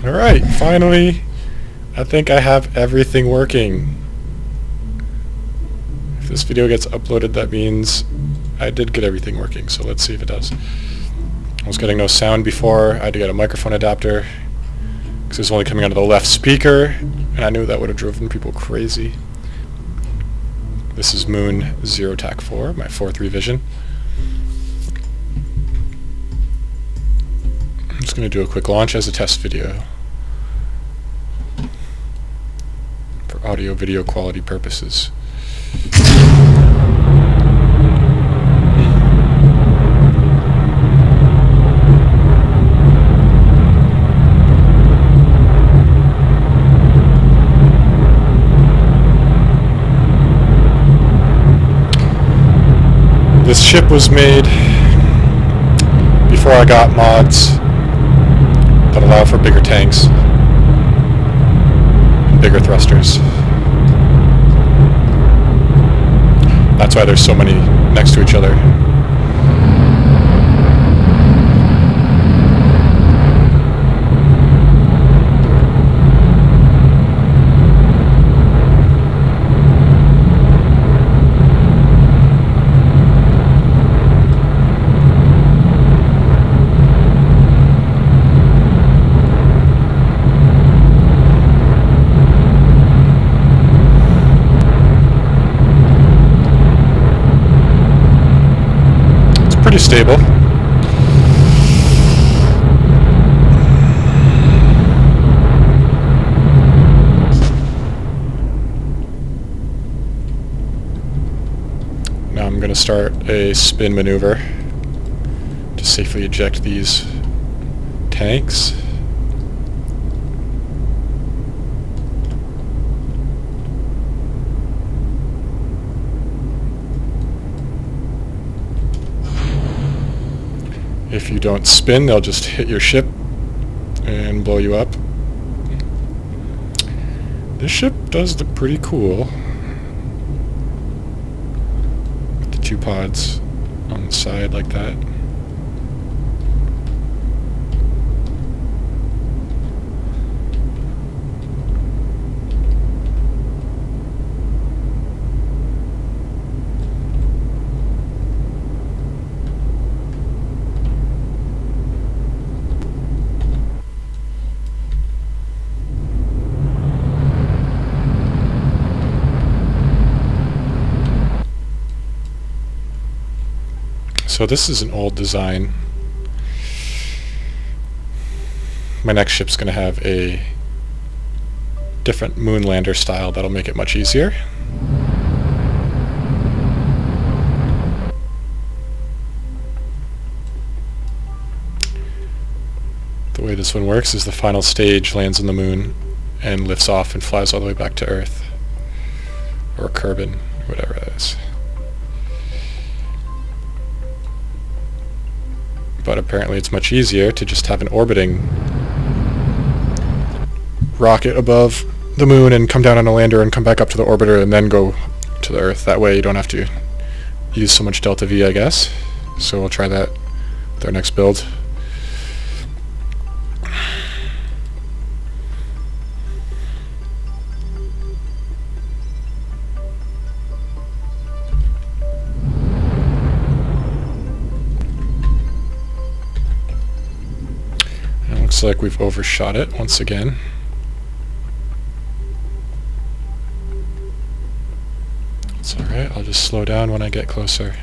Alright, finally, I think I have everything working. If this video gets uploaded, that means I did get everything working, so let's see if it does. I was getting no sound before. I had to get a microphone adapter because it was only coming out of the left speaker, and I knew that would have driven people crazy. This is Moon 0 TAC 4, my 4th revision. I'm just going to do a quick launch as a test video for audio-video quality purposes. This ship was made before I got mods that allow for bigger tanks and bigger thrusters. That's why there's so many next to each other. Pretty stable. Now I'm going to start a spin maneuver to safely eject these tanks. If you don't spin, they'll just hit your ship and blow you up. This ship does look pretty cool, with the 2 pods on the side like that. So this is an old design. My next ship's going to have a different moonlander style that'll make it much easier. The way this one works is the final stage lands on the moon and lifts off and flies all the way back to Earth. Or Kerbin, whatever that is. But apparently it's much easier to just have an orbiting rocket above the moon and come down on a lander and come back up to the orbiter and then go to the Earth. That way you don't have to use so much delta V, I guess. So we'll try that with our next build. Looks like we've overshot it once again. It's alright, I'll just slow down when I get closer.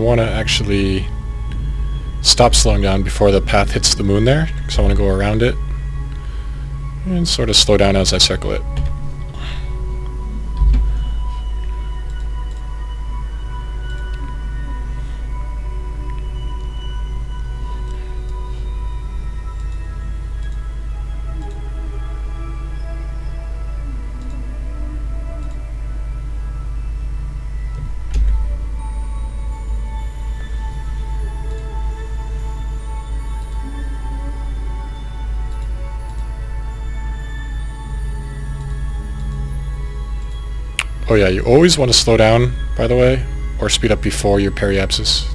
want to actually stop slowing down before the path hits the moon there, because I want to go around it and sort of slow down as I circle it. Oh yeah, you always want to slow down, by the way, or speed up before your periapsis.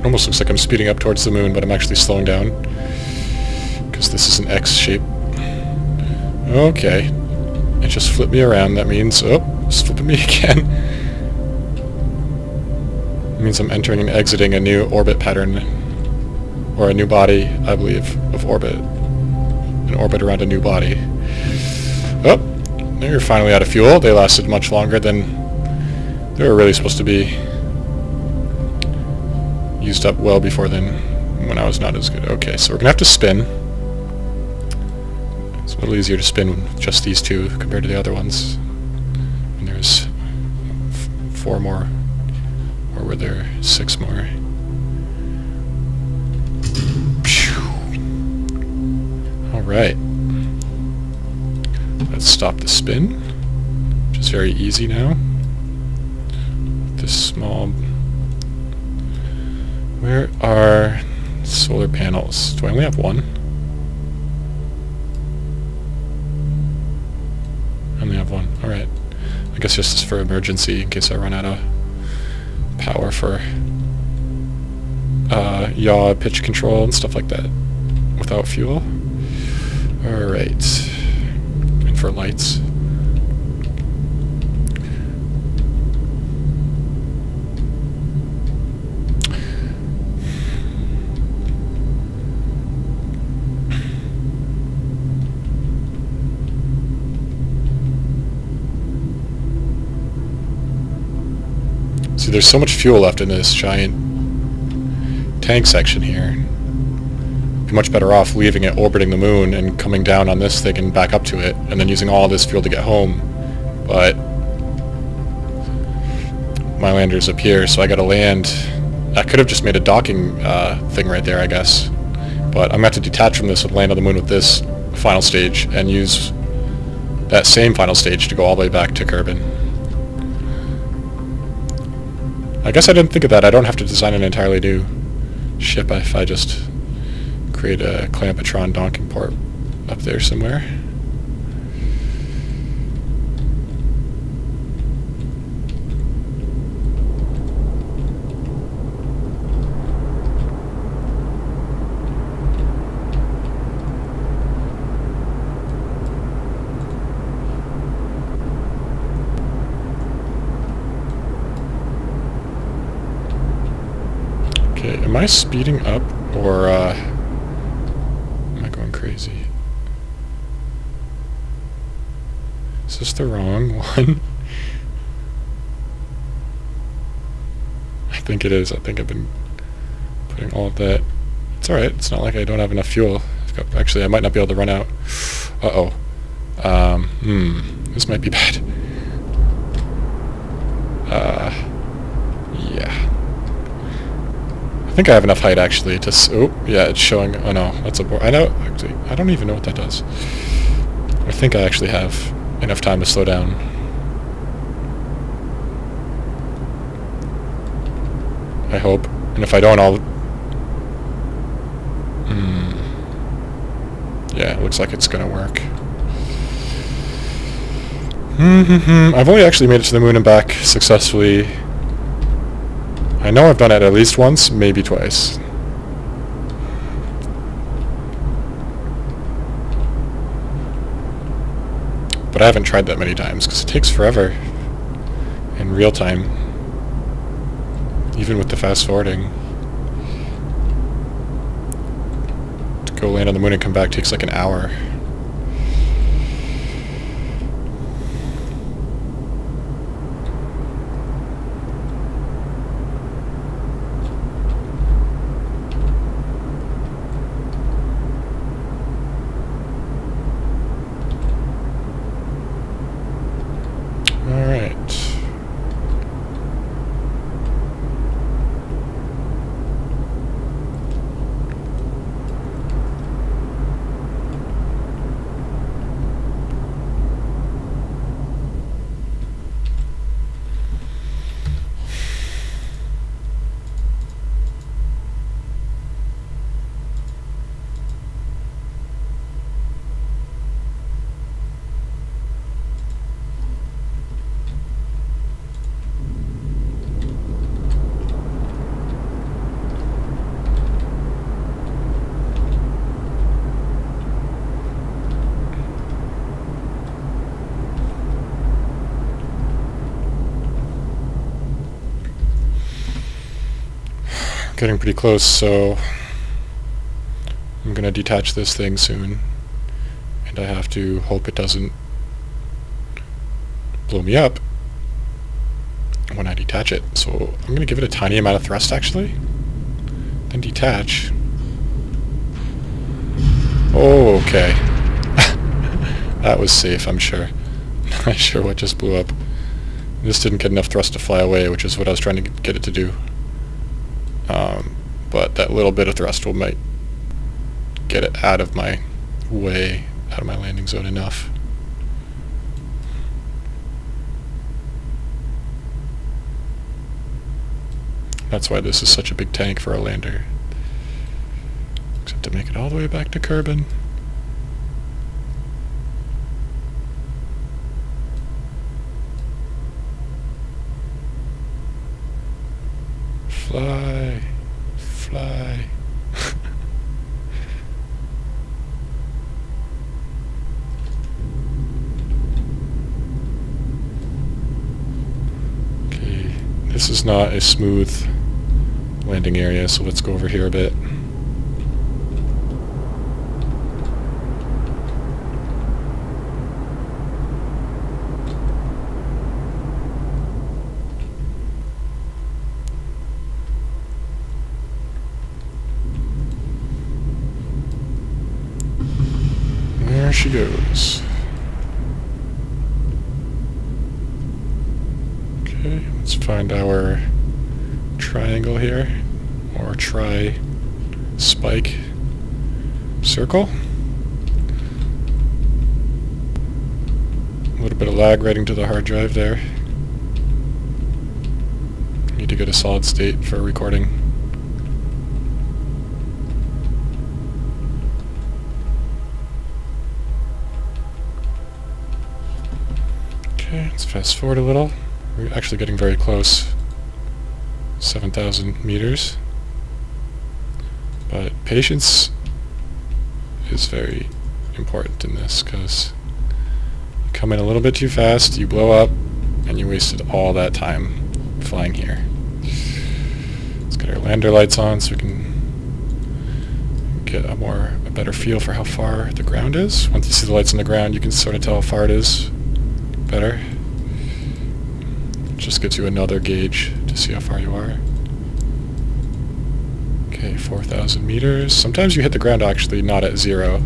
Almost looks like I'm speeding up towards the moon, but I'm actually slowing down because this is an X shape. Okay, it just flipped me around. That means, oh, it's flipping me again. It means I'm entering and exiting a new orbit pattern, or a new body, I believe, of orbit. An orbit around a new body. Oh, they're finally out of fuel. They lasted much longer than they were really supposed to be. Used up well before then, when I was not as good. Okay, so we're gonna have to spin. It's a little easier to spin with just these two compared to the other ones. And there's 4 more, or were there 6 more? Alright. Let's stop the spin, which is very easy now. This small... Where are solar panels? Do I only have one? I only have one. Alright. I guess just for emergency, in case I run out of power for yaw, pitch control, and stuff like that. Without fuel. Alright. And for lights. See, there's so much fuel left in this giant tank section here. Be much better off leaving it orbiting the moon and coming down on this thing and back up to it, and then using all this fuel to get home. But my lander's up here, so I gotta land. I could have just made a docking thing right there, I guess. But I'm gonna have to detach from this and land on the moon with this final stage, and use that same final stage to go all the way back to Kerbin. I guess I didn't think of that. I don't have to design an entirely new ship if I just create a Clampatron docking port up there somewhere. Okay, am I speeding up, or am I going crazy? Is this the wrong one? I think it is. I think I've been putting all of that. It's alright, it's not like I don't have enough fuel. Actually, I might not be able to run out. Uh-oh. This might be bad. Yeah. I think I have enough height actually to oh, yeah, it's showing. Oh no, that's a I know, actually, I don't even know what that does. I think I actually have enough time to slow down. I hope. And if I don't, I'll... Yeah, it looks like it's gonna work. I've only actually made it to the moon and back successfully. I know I've done it at least once, maybe twice. But I haven't tried that many times, because it takes forever in real time. Even with the fast forwarding. To go land on the moon and come back takes like an hour. Getting pretty close, so I'm gonna detach this thing soon, and I have to hope it doesn't blow me up when I detach it. So I'm gonna give it a tiny amount of thrust actually, then detach. Oh, okay. That was safe, I'm sure. Not sure what just blew up. This didn't get enough thrust to fly away, which is what I was trying to get it to do. But that little bit of thrust might get it out of my way, out of my landing zone enough. That's why this is such a big tank for a lander. Except to make it all the way back to Kerbin. Fly. Fly. Okay, this is not a smooth landing area, so let's go over here a bit. There she goes. Okay, let's find our triangle here, or tri-spike circle. A little bit of lag writing to the hard drive there. Need to get a solid state for recording. Okay, let's fast forward a little. We're actually getting very close. 7,000 meters. But patience is very important in this, because you come in a little bit too fast, you blow up, and you wasted all that time flying here. Let's get our lander lights on so we can get a better feel for how far the ground is. Once you see the lights on the ground, you can sort of tell how far it is better. Just gives you another gauge to see how far you are. Okay, 4,000 meters. Sometimes you hit the ground actually not at 0,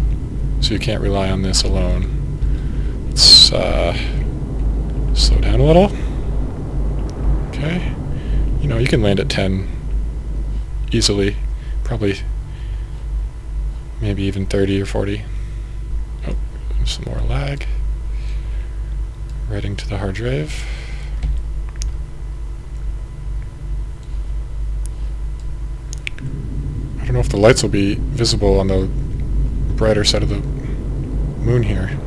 so you can't rely on this alone. Let's slow down a little. Okay. You know, you can land at 10 easily. Probably maybe even 30 or 40. Oh, some more lag. Writing to the hard drive. know if the lights will be visible on the brighter side of the moon here.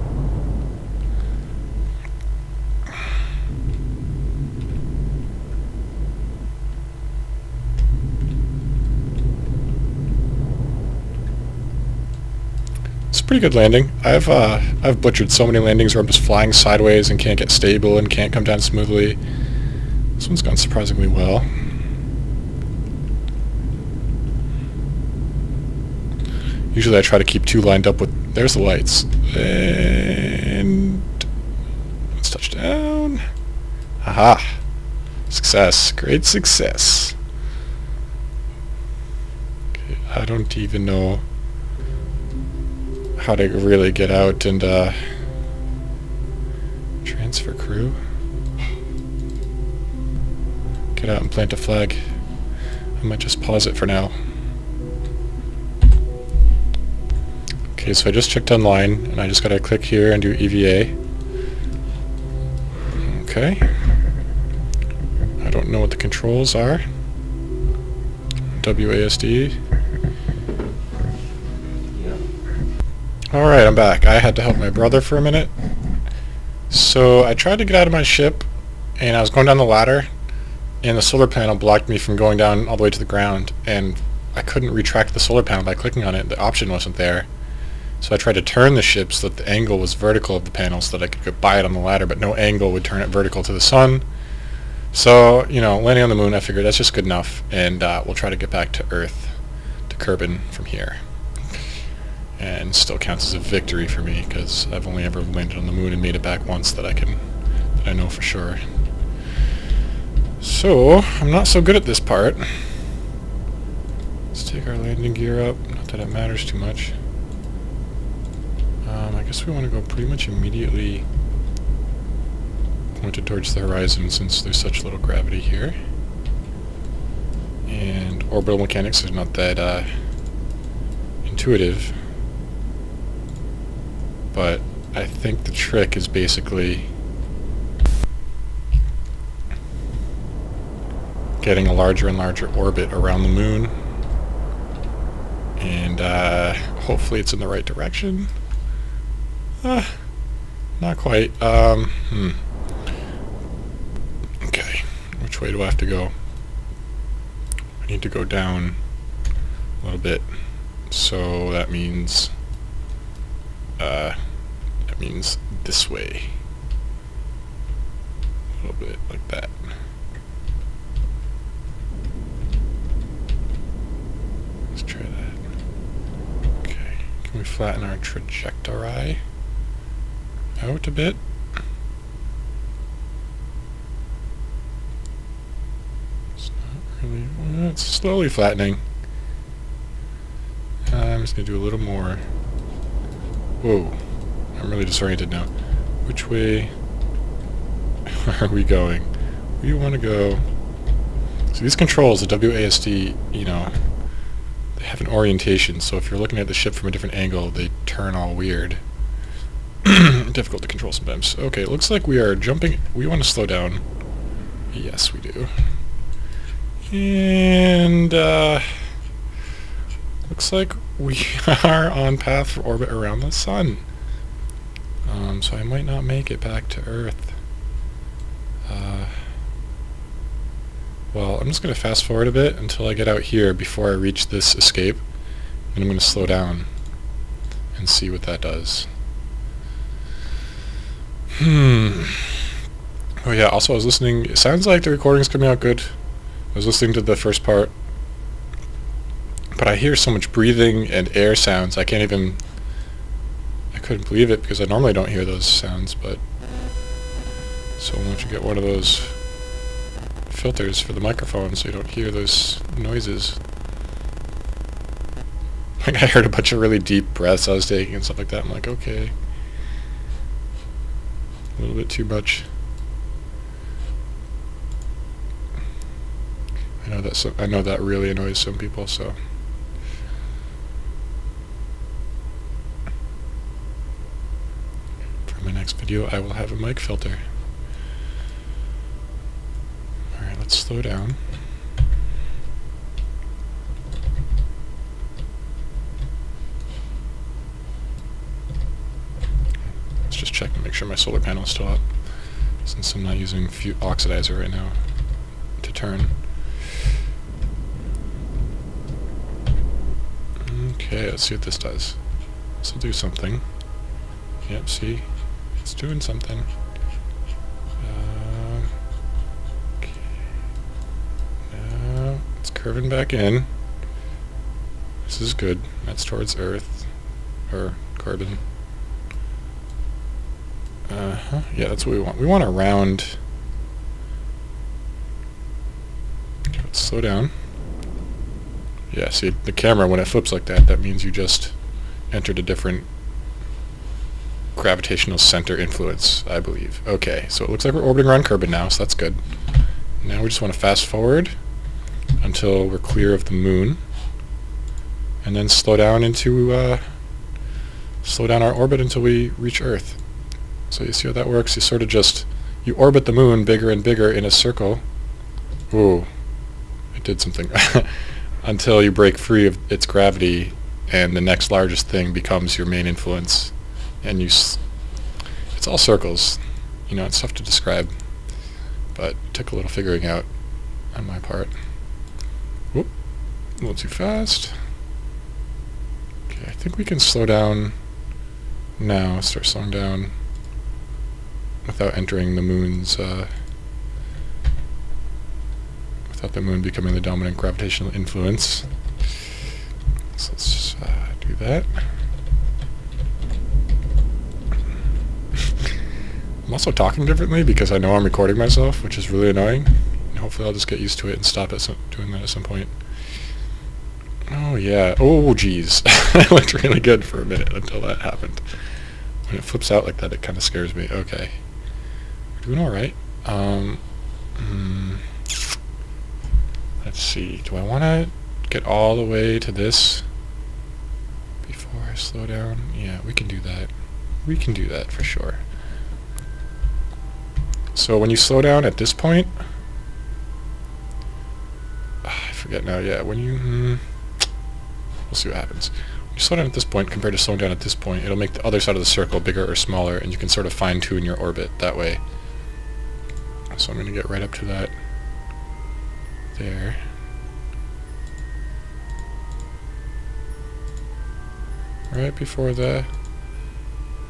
It's a pretty good landing. I've butchered so many landings where I'm just flying sideways and can't get stable and can't come down smoothly. This one's gone surprisingly well. Usually I try to keep two lined up with... There's the lights. And... let's touch down. Aha! Success. Great success. Okay, I don't even know how to really get out and transfer crew. Get out and plant a flag. I might just pause it for now. Okay, so I just checked online, and I just gotta click here and do EVA. Okay. I don't know what the controls are. WASD. Alright, I'm back. I had to help my brother for a minute. So I tried to get out of my ship, and I was going down the ladder, and the solar panel blocked me from going down all the way to the ground, and I couldn't retract the solar panel by clicking on it. The option wasn't there. So I tried to turn the ship so that the angle was vertical of the panel so that I could get by it on the ladder, but no angle would turn it vertical to the sun. So, you know, landing on the moon, I figured that's just good enough, and we'll try to get back to Earth, to Kerbin from here. And still counts as a victory for me, because I've only ever landed on the moon and made it back once that I know for sure. So, I'm not so good at this part. Let's take our landing gear up, not that it matters too much. I guess we want to go pretty much immediately pointed towards the horizon since there's such little gravity here. And orbital mechanics is not that intuitive. But I think the trick is basically getting a larger and larger orbit around the moon. And hopefully it's in the right direction. Not quite. Okay, which way do I have to go? I need to go down a little bit. So that means this way. A little bit like that. Let's try that. Okay, can we flatten our trajectory out a bit? It's not really... well, it's slowly flattening. I'm just going to do a little more. Whoa. I'm really disoriented now. Which way are we going? We want to go... So these controls, the WASD, you know, they have an orientation, so if you're looking at the ship from a different angle, they turn all weird. Difficult to control sometimes. Okay, it looks like we are jumping... We want to slow down. Yes, we do. And, looks like we are on path for orbit around the sun. So I might not make it back to Earth. Well, I'm just going to fast forward a bit until I get out here before I reach this escape. And I'm going to slow down and see what that does. Oh yeah, also I was listening... It sounds like the recording's coming out good. I was listening to the first part. But I hear so much breathing and air sounds, I can't even... I couldn't believe it because I normally don't hear those sounds, but... So why don't you get one of those filters for the microphone so you don't hear those noises. Like I heard a bunch of really deep breaths I was taking and stuff like that. I'm like, okay. A little bit too much. I know that really annoys some people, so... For my next video, I will have a mic filter. Alright, let's slow down. Let's just check to make sure my solar panel is still up, since I'm not using oxidizer right now to turn. Okay, let's see what this does. This will do something. Yep, see? It's doing something. Okay. Now, it's curving back in. This is good. That's towards Earth. Or carbon. Yeah, that's what we want. We want a round... Okay, let's slow down. Yeah, see, the camera, when it flips like that, that means you just entered a different gravitational center influence, I believe. Okay, so it looks like we're orbiting around Kerbin now, so that's good. Now we just want to fast forward until we're clear of the moon, and then slow down into slow down our orbit until we reach Earth. So you see how that works? You sort of just you orbit the moon bigger and bigger in a circle. Ooh, it did something. Until you break free of its gravity, and the next largest thing becomes your main influence. And it's all circles. You know, it's tough to describe, but it took a little figuring out on my part. Whoop, a little too fast. Okay, I think we can slow down now, start slowing down without entering the moon's, without the moon becoming the dominant gravitational influence. So let's just do that. I'm also talking differently because I know I'm recording myself, which is really annoying. And hopefully I'll just get used to it and stop doing that at some point. Oh yeah. Oh geez. It looked really good for a minute until that happened. When it flips out like that, it kind of scares me. Okay. We're doing alright. Let's see. Do I want to get all the way to this before I slow down? Yeah, we can do that. We can do that for sure. So when you slow down at this point, I forget now, yeah, when you, we'll see what happens. When you slow down at this point compared to slowing down at this point, it'll make the other side of the circle bigger or smaller, and you can sort of fine-tune your orbit that way. So I'm going to get right up to that there. Right before the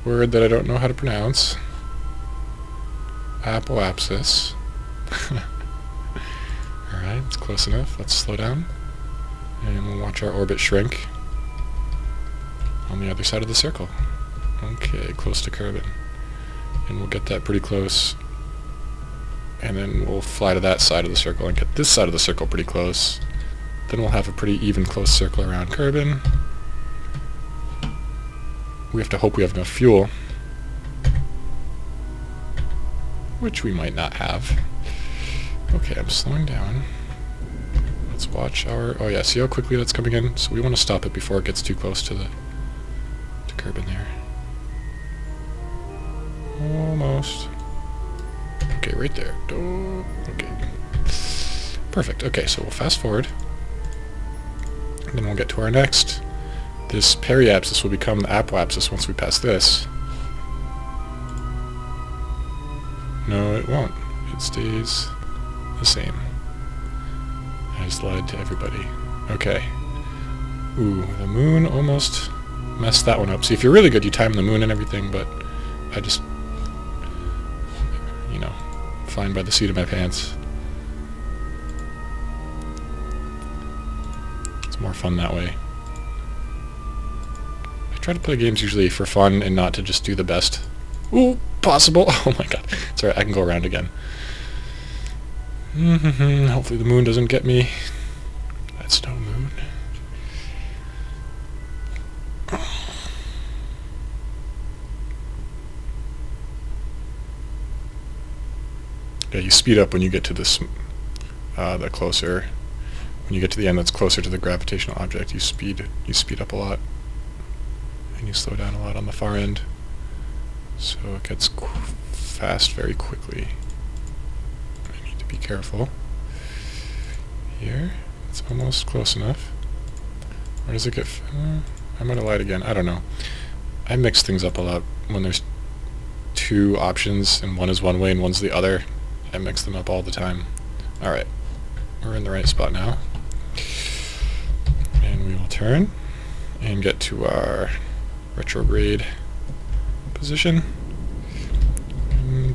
word that I don't know how to pronounce. Apoapsis. Alright, it's close enough. Let's slow down. And we'll watch our orbit shrink on the other side of the circle. Okay, close to Kerbin. And we'll get that pretty close. And then we'll fly to that side of the circle and get this side of the circle pretty close. Then we'll have a pretty even close circle around Kerbin. We have to hope we have enough fuel, which we might not have. Okay, I'm slowing down. Let's watch our... Oh yeah, see how quickly that's coming in? So we want to stop it before it gets too close to Kerbin there. Almost. Okay, right there. Okay. Perfect. Okay, so we'll fast forward. And then we'll get to our next. This periapsis will become the apoapsis once we pass this. No, it won't. It stays the same. I just lied to everybody. Okay. Ooh, the moon almost messed that one up. See, if you're really good, you time the moon and everything, but I just, you know, flying by the seat of my pants. It's more fun that way. I try to play games usually for fun and not to just do the best. Ooh, possible! Oh my god. It's alright, I can go around again. Hopefully the moon doesn't get me. That's no moon. Yeah, you speed up when you get to this, the closer, when you get to the end that's closer to the gravitational object, you speed up a lot, and you slow down a lot on the far end, so it gets fast very quickly. I need to be careful. Here, it's almost close enough. Where does it get? I might have lied again, I don't know. I mix things up a lot when there's two options, and one is one way and one's the other. I mix them up all the time. Alright, we're in the right spot now. And we will turn and get to our retrograde position. And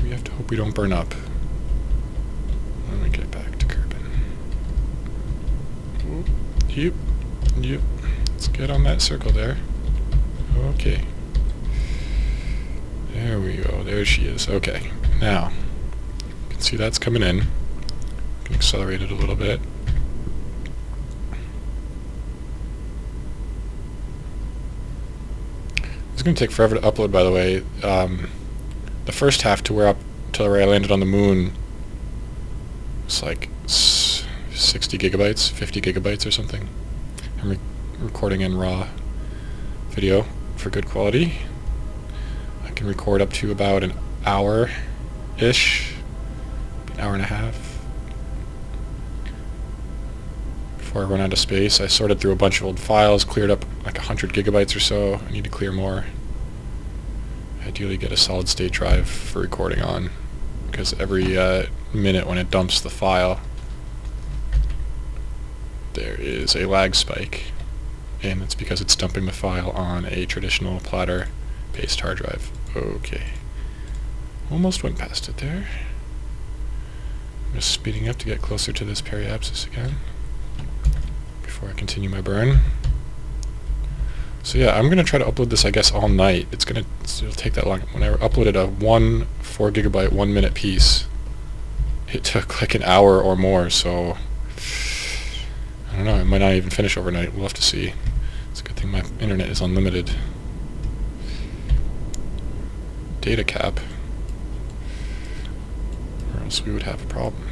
we have to hope we don't burn up when we get back to Kerbin. Yep, yep. Let's get on that circle there. Okay. There we go. There she is. Okay. Now, you can see that's coming in. I can accelerate it a little bit. It's going to take forever to upload, by the way. The first half to where I landed on the moon was like 60 gigabytes, 50 gigabytes or something. I'm recording in raw video for good quality. I can record up to about an hour-ish, an hour and a half. Before I run out of space, I sorted through a bunch of old files, cleared up like 100 gigabytes or so. I need to clear more. Ideally get a solid state drive for recording on, because every minute when it dumps the file, there is a lag spike, and it's because it's dumping the file on a traditional platter based hard drive. Okay. Almost went past it there. I'm just speeding up to get closer to this periapsis again before I continue my burn. So yeah, I'm gonna try to upload this, I guess, all night. It'll take that long. When I uploaded a 4 gigabyte 1 minute piece, it took like an hour or more, so I don't know, it might not even finish overnight. We'll have to see. It's a good thing my internet is unlimited. Data cap. Or else we would have a problem.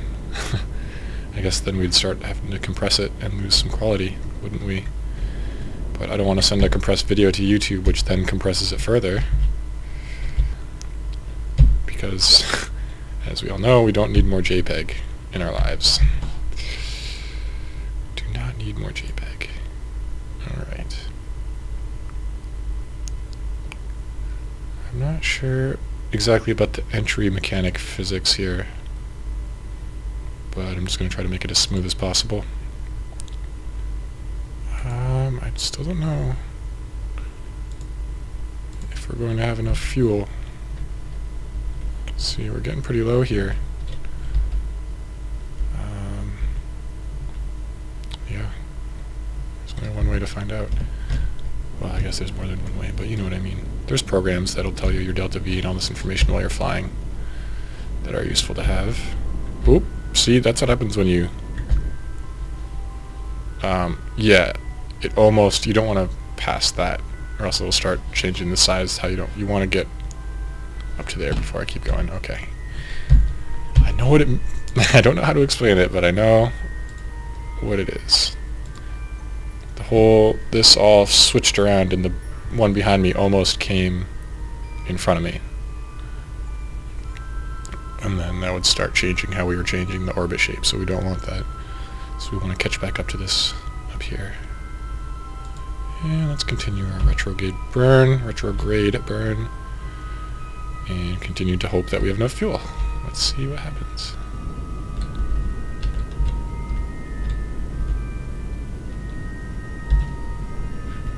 I guess then we'd start having to compress it and lose some quality, wouldn't we? But I don't want to send a compressed video to YouTube, which then compresses it further. Because, as we all know, we don't need more JPEG in our lives. Do not need more JPEG. Alright. I'm not sure exactly about the entry mechanic physics here, but I'm just going to try to make it as smooth as possible. I still don't know if we're going to have enough fuel. Let's see, we're getting pretty low here. Yeah, there's only one way to find out. Well, I guess there's more than one way, but you know what I mean. There's programs that'll tell you your delta V and all this information while you're flying that are useful to have. Oop, see, that's what happens when you... yeah. It almost, you don't want to pass that, or else it'll start changing the size. You want to get up to there before I keep going. Okay. I know what it, I don't know how to explain it, but I know what it is. This all switched around, and the one behind me almost came in front of me. And then that would start changing how we were changing the orbit shape, so we don't want that. So we want to catch back up to this up here. And let's continue our retrograde burn, and continue to hope that we have enough fuel. Let's see what happens.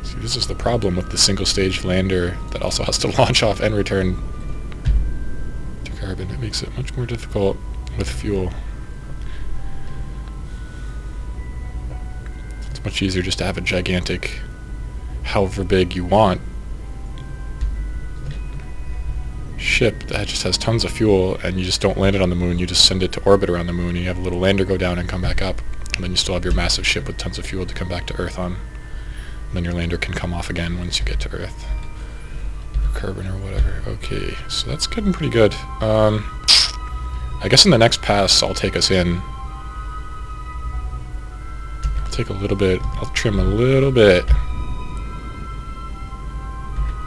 See, this is the problem with the single-stage lander that also has to launch off and return to Kerbin. It makes it much more difficult with fuel. It's much easier just to have a gigantic, however big you want, ship that just has tons of fuel, and you just don't land it on the moon. You just send it to orbit around the moon, and you have a little lander go down and come back up, and then you still have your massive ship with tons of fuel to come back to Earth on. And then your lander can come off again once you get to Earth, or Kerbin, or whatever. Okay, so that's getting pretty good. I guess in the next pass I'll take us in. I'll take a little bit, I'll trim a little bit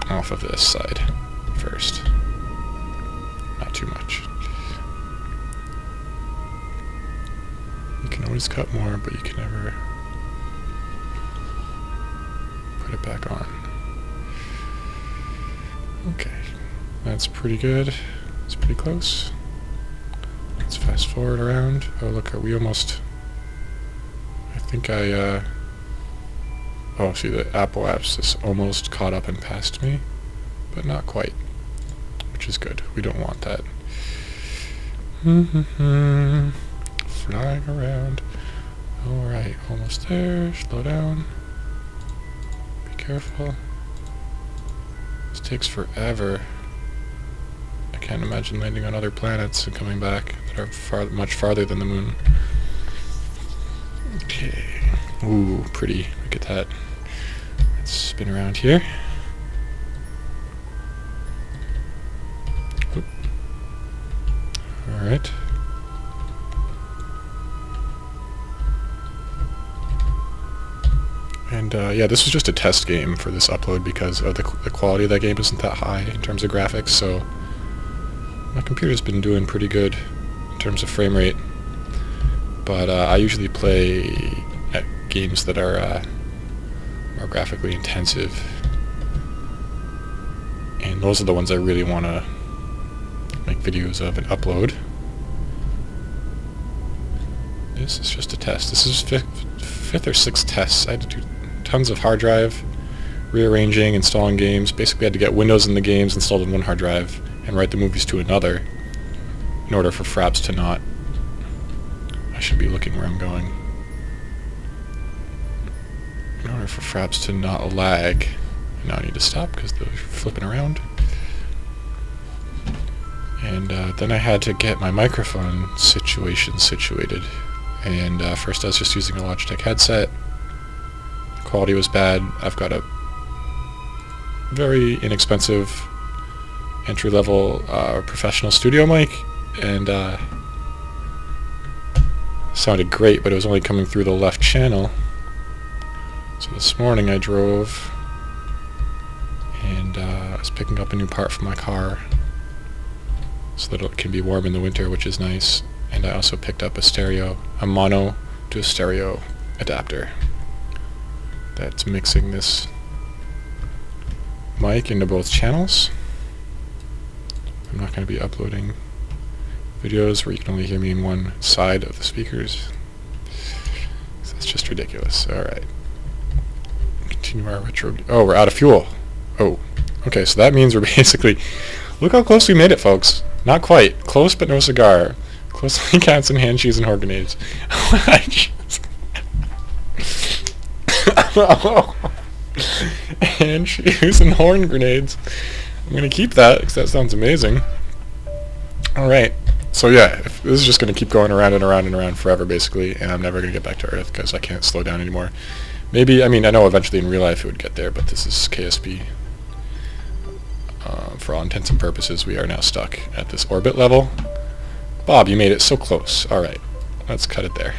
off of this side first. Not too much. You can always cut more, but you can never put it back on. Okay. That's pretty good. It's pretty close. Let's fast forward around. Oh look, we almost... I think I, oh, see, the Apple apps is almost caught up and passed me, but not quite, which is good. We don't want that. Flying around. Alright, almost there. Slow down. Be careful. This takes forever. I can't imagine landing on other planets and coming back that are much farther than the moon. Okay. Ooh, pretty. Look at that. Let's spin around here. Alright. And yeah, this was just a test game for this upload because of the quality of that game isn't that high in terms of graphics, so my computer's been doing pretty good in terms of frame rate. But I usually play at games that are more graphically intensive, and those are the ones I really want to make videos of and upload. This is just a test. This is fifth or sixth tests. I had to do tons of hard drive rearranging, installing games. Basically I had to get Windows in the games installed in one hard drive and write the movies to another in order for Fraps to not... I should be looking where I'm going. In order for Fraps to not lag. Now I need to stop because they're flipping around. And then I had to get my microphone situation situated. And first I was just using a Logitech headset. The quality was bad. I've got a very inexpensive entry-level professional studio mic, and sounded great, but it was only coming through the left channel. So this morning I drove, and I was picking up a new part for my car so that it can be warm in the winter, which is nice. And I also picked up a mono to a stereo adapter that's mixing this mic into both channels. I'm not going to be uploading videos where you can only hear me in one side of the speakers. So that's just ridiculous. Alright. Continue our retro... Oh, we're out of fuel. Oh. Okay, so that means we're basically... Look how close we made it, folks. Not quite. Close, but no cigar. Closely counts in Handshoes and Horngrinades. Handshoes and Horngrinades. I'm going to keep that, because that sounds amazing. Alright. So yeah, this is just going to keep going around and around and around forever, basically, and I'm never going to get back to Earth, because I can't slow down anymore. Maybe, I mean, I know eventually in real life it would get there, but this is KSP. For all intents and purposes, we are now stuck at this orbit level. Bob, you made it so close. Alright, let's cut it there.